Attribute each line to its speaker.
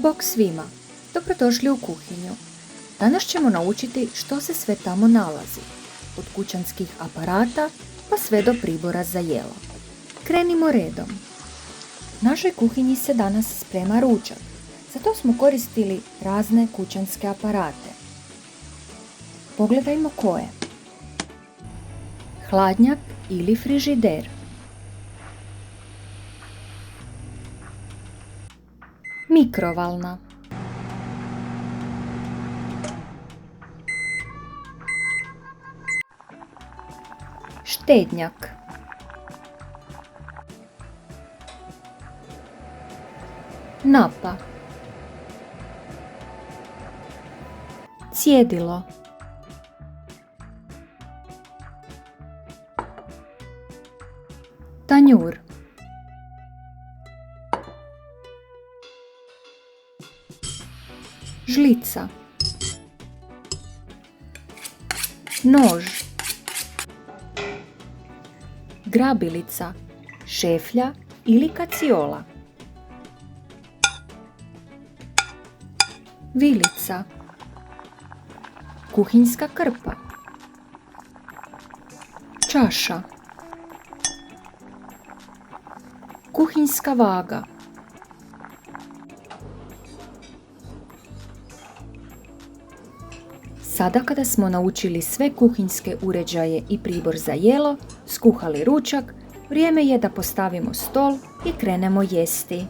Speaker 1: Bog svima! Dobrodošli u kuhinju. Danas ćemo naučiti što se sve tamo nalazi, od kućanskih aparata pa sve do pribora za jelo. Krenimo redom. U našoj kuhinji se danas sprema ručak, zato smo koristili razne kućanske aparate. Pogledajmo koje. Hladnjak ili frižider. Mikrovalna. Štednjak. Napa. Cjedilo. Tanjur. Žlica. Nož. Grabilica, šeflja ili kaciola. Vilica. Kuhinjska krpa. Čaša. Kuhinjska vaga. Sada kada smo naučili sve kuhinjske uređaje i pribor za jelo, skuhali ručak, vrijeme je da postavimo stol i krenemo jesti.